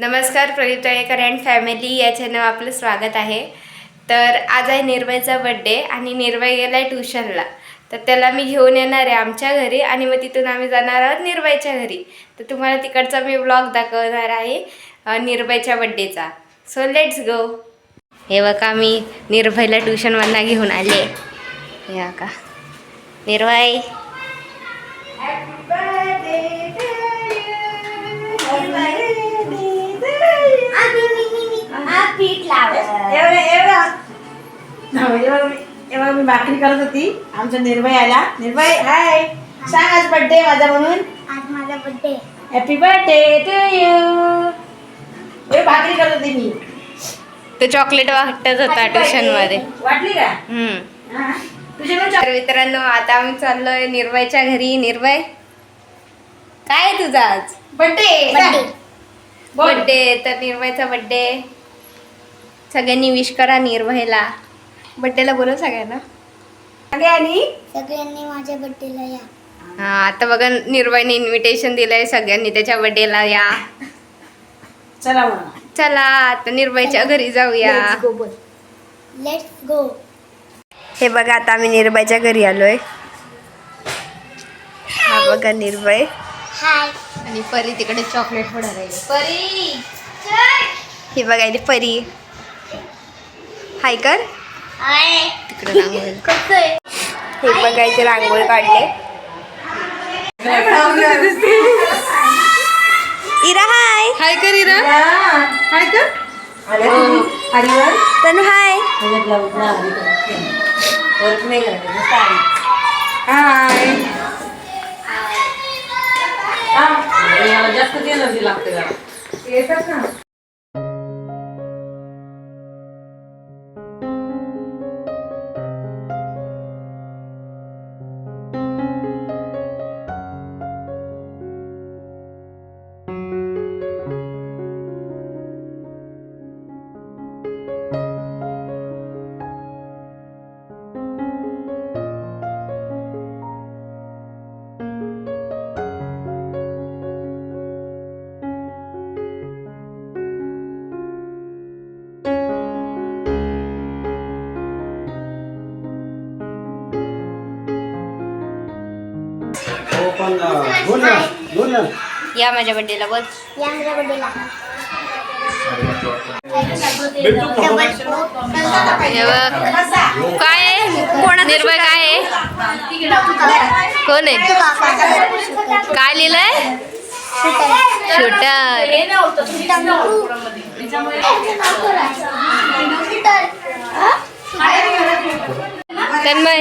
नमस्कार Pradeep Talekar and family या channel आपलं स्वागत आहे. तर आज आहे निर्भयचा बड्डे आणि निर्भय गेला आहे ट्यूशनला. तर त्याला मी घेऊन येणार आहे आमच्या घरी आणि मग तिथून आम्ही जाणार आहोत निर्भयच्या घरी. तर तुम्हाला तिकडचा मी व्लॉग दाखवणार आहे निर्भयच्या बड्डेचा. So let's go. हे बघा मी निर्भयला ट्यूशनवरनं घेऊन आले. या का निर्भय एवढं मी भाकरी करत होती. आमचा निर्भय आला. निर्भय हाय, सांग आज बर्थडे माझा म्हणून. आज माझा birthday. Happy birthday to you. हे भाकरी करत होती मी. तो चॉकलेट वाटत होता ट्युशन मध्ये. वाटली का? तर मित्रांनो आता आम्ही चाललोय निर्भयच्या घरी. निर्भय काय आहे तुझा आज बर्थडे. बर्थडे. तर निर्भयचा बर्थडे सगळ्यांनी विश करा निर्भयला. बर्थडेला बोलव सगळ्यांना. सगळ्यांनी माझ्या बर्थडेला या. हा आता बघा निर्भयने इन्व्हिटेशन दिलंय सगळ्यांनी त्याच्या बर्थडेला या. चला मग. चला आता निर्भयच्या घरी जाऊया. Let's go. हे बघा आता आम्ही निर्भयच्या घरी आलोय. हा बघा निर्भय हाय. आणि परी तिकडे चॉकलेट फोडायला आहे. परी हे बघा इथे परी. हाय कर. हाय. तिकडे रांगोळी. कसं आहे? हे बघा इथे रांगोळी काढले. इरा हाय. हाय कर इरा. हाय कर. तनु हाय. हाय. जास्त एनर्जी लागते जरा. येतात ना. या माझ्या बर्थडेला बस. या माझ्या बर्थडेला. हे बघ काय आहे. कोण निर्भय काय आहे. कोण आहे. काय लिहिलंय. शूटर. तन्मय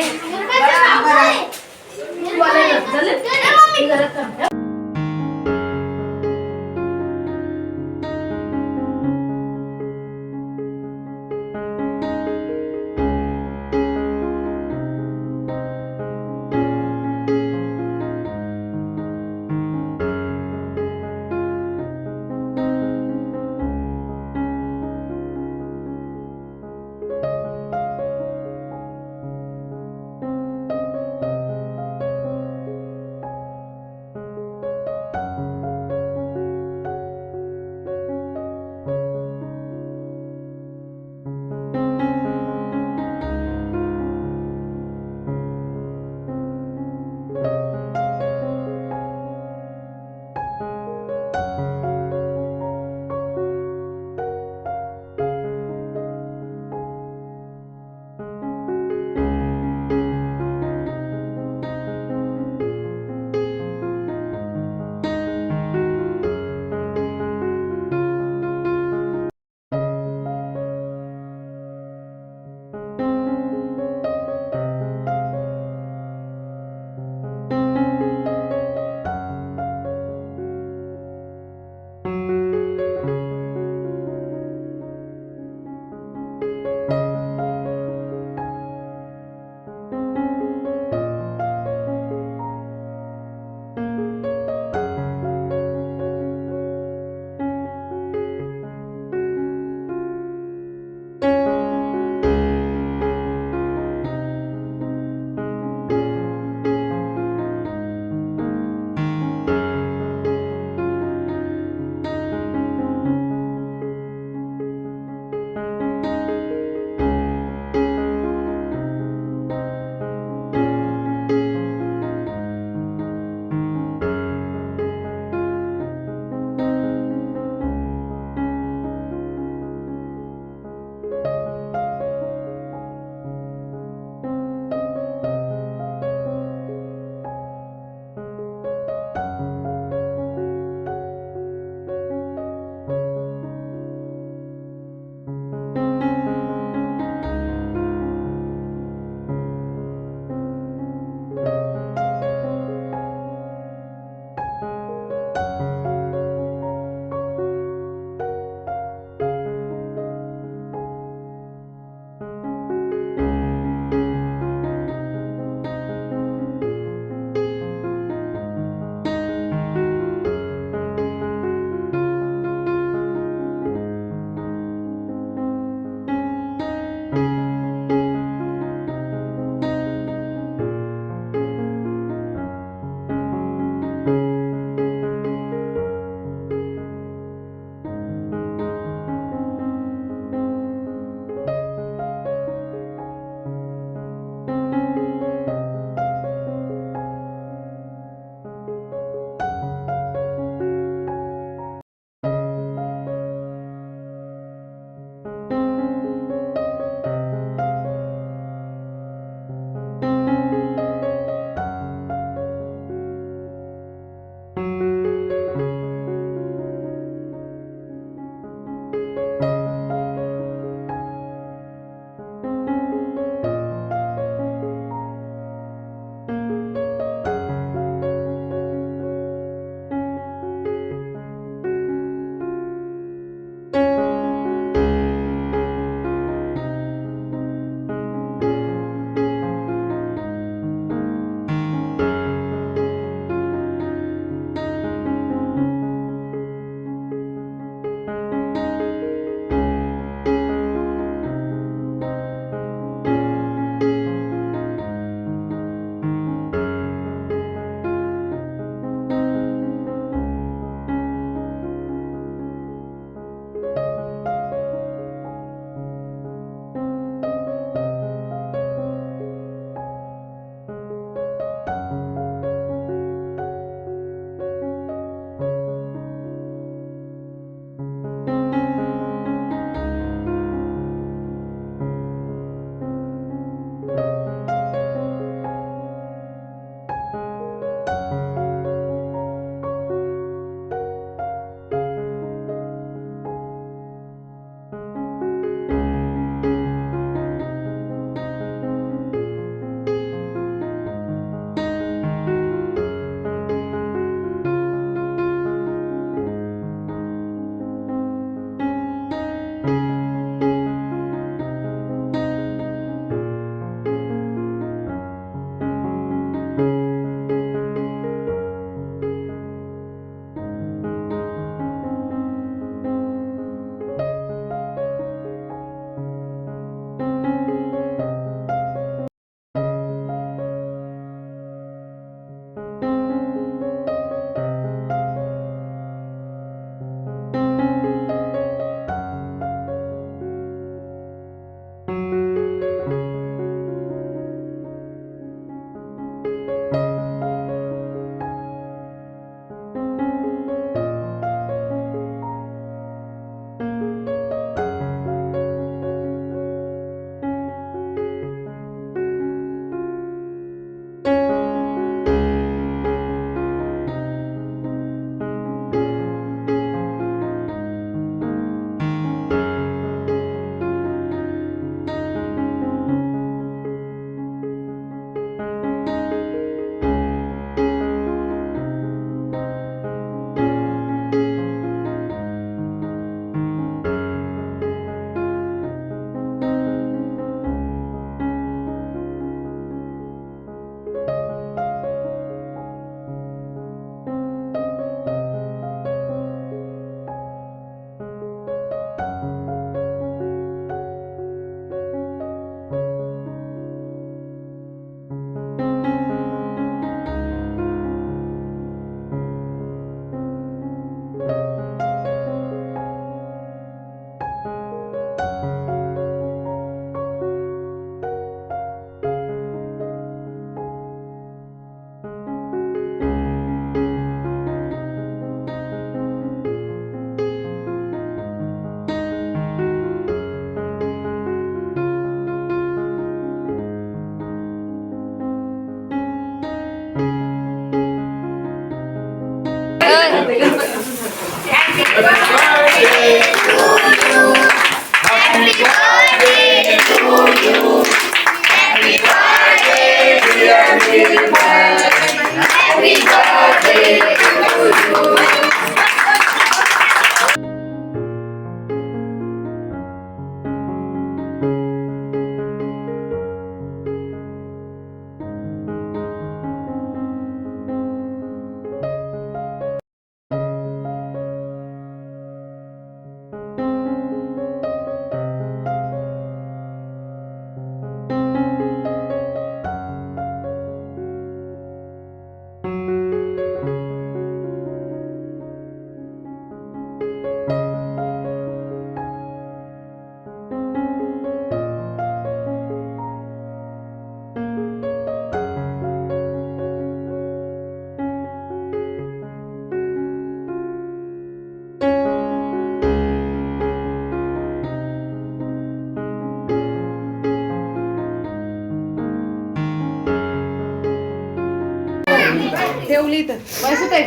ठेवली तर बसू दे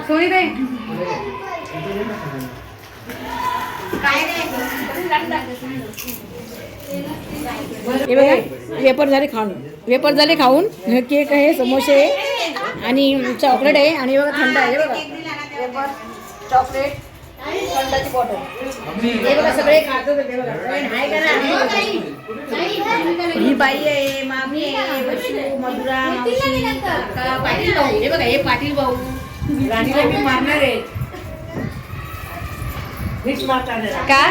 सोयी दे. हे बघा वेपर झाले खाऊन केक आहे, समोसे आहे आणि चॉकलेट आहे आणि बघा थंड आहे. हे बघा वेपर, चॉकलेट, थंडाची बॉटल. हे बघा सगळे खातो ते बघा. हाय करा. ही बाई आहे, मामी आहे, वैशू, मधुरा, मावशी, काका, पाटील भाऊ. हे बघा हे पाटील भाऊ राणीला मी मारणार आहे. का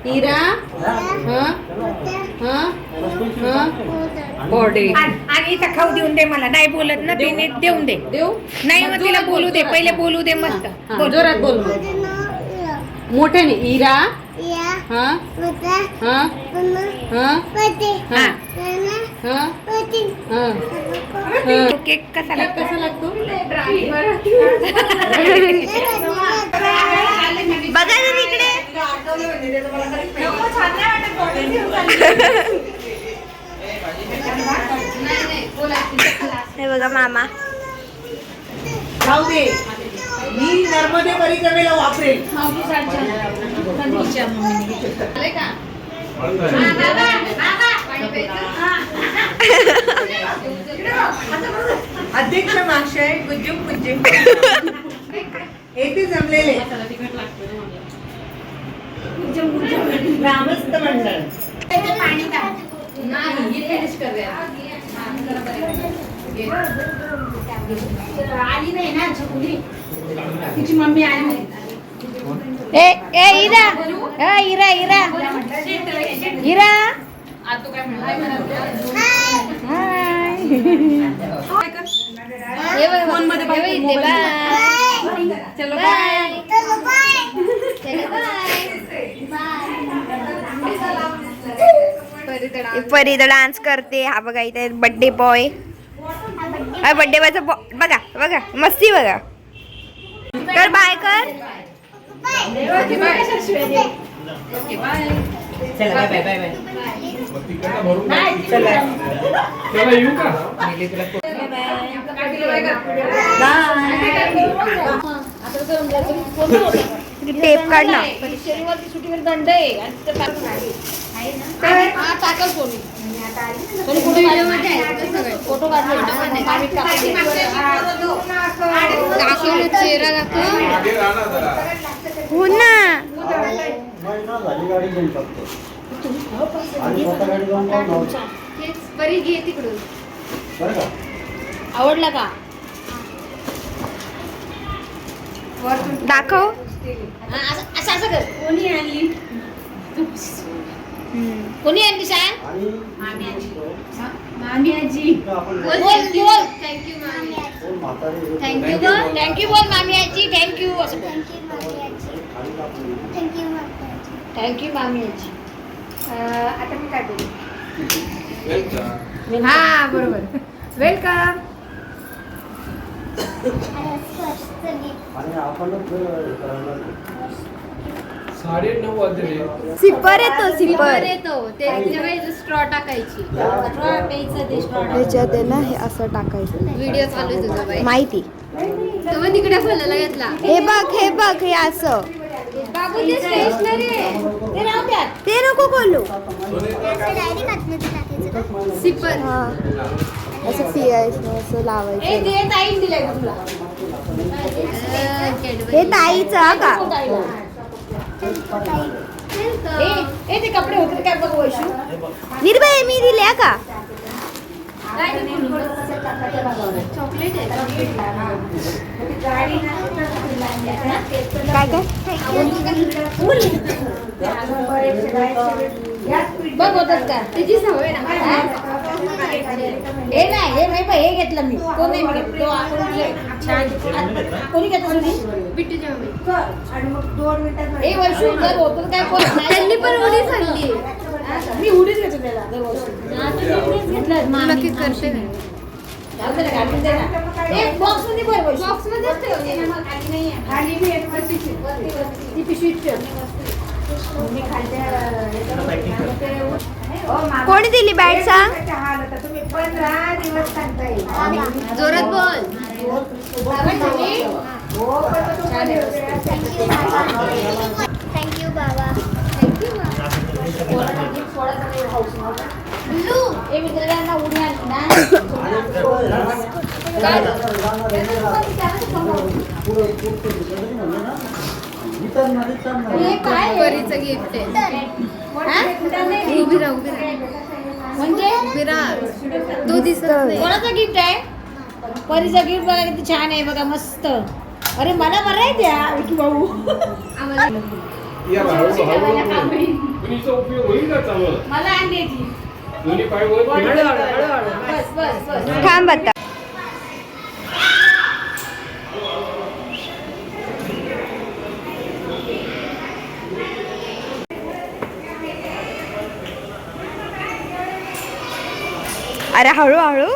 हिरा आणि इथं खाऊ देऊन दे मला. नाही बोलत ना तिने, देऊन दे. देऊ नाही मग तिला बोलू दे, पहिले बोलू दे मस्त. हा, जोरात बोल मोठ्याने. हिरा हा हा हा हा हा. केक कसा लागतो? कसा लागतो? बघा ना इकडे. हे बघा मामा. जाऊ दे, मी नर्मदे परिक्रमेला वापरेल. अध्यक्ष महाशय, गुज्जुम गुज्जुम येथे जमलेले ग्रामस्थ मंडळ. आली नाही ना छकुली, तिची मम्मी आली नाही. इरा इरा इरा इरा चलो बाय. परी तर डान्स करते. हा बघा इथे बर्थडे बॉय. बर्थडे बॉयचा बघा बघा मस्ती बघा. कर बाय कर. चला bye bye bye bye. Tape काढ ना. शनिवारची सुट्टीवर दंड आहे आणि तिथं हा टाकल सोनी. सोनी फोटो काढले चेहरा दाखव. हो ना. बरी घे तिकडून. आवडला का? दाखव. असं असं कर. कोणी आणली? कोणी आणली सांग? मामी आजी. बोल बोल. थँक्यू मामी. थँक्यू बोल. थँक्यू बोल मामी आजी. थँक्यू असं. थँक्यू मामी आजी. आता मी काय बोलू? हा बरोबर. वेलकम. 9:30 वाजले. सिपर येतो सिपर येतो ते स्ट्रॉ टाकायची. त्याच्यात आहे ना हे असं टाकायचं. व्हिडिओ चालू आहे तुझा बाई. माहिती तुम्ही तिकडे खोलायला घेतला. हे बघ हे असं. बाबू ते स्टेशनरी आहे. ते राहू द्या. ते नको बोलू. डायरेक्ट आतमध्ये टाकायचं का? सिपर हा असं पियायचं असं लावायचं. ए ते ताईन दिलंय का तुला? हे ताईचं हा का? ए ते कपडे होते काय बघ वैशू. निर्भय मी दिल्या का? चॉकलेट आहे. काय बघ होतात का? त्याची सवय ना. हे नाही हे नाही हे घेतलं मी. तो नाही मी घेतलं. तो आपण दिलंय. कोणी घेतलं तुम्ही? बिट्टूच्या मम्मी. ए वैशू जर होतं काय कोण नाही. त्यांनी पण उडी सांगली. मी उडीच घेतो त्याला दरवर्षी. मला की करते नाही. घालून दे ना. एक बॉक्स मध्ये भर वैशू. बॉक्स मध्येच ठेवते. ती पिशवीत ठेव. कोणी दिली बॅट सांग? जोरात बोल. थँक्यू बाबा. ए मित्रांना उडी आणली ना. हे काय परीचं गिफ्ट आहे. उभी राहा उभी राहा. म्हणजे उभी राहा. तो दिसत नाही. कोणाचं गिफ्ट आहे? परीचं गिफ्ट बघा किती छान आहे बघा मस्त. अरे मला बरं आहे द्या विकी भाऊ. या हळूहळू दोन्हीचा उपयोग होईल ना चांगला. मला आणली ती. दोन्ही पाय वर बस बस बस. थांब आता. अरे हळूहळू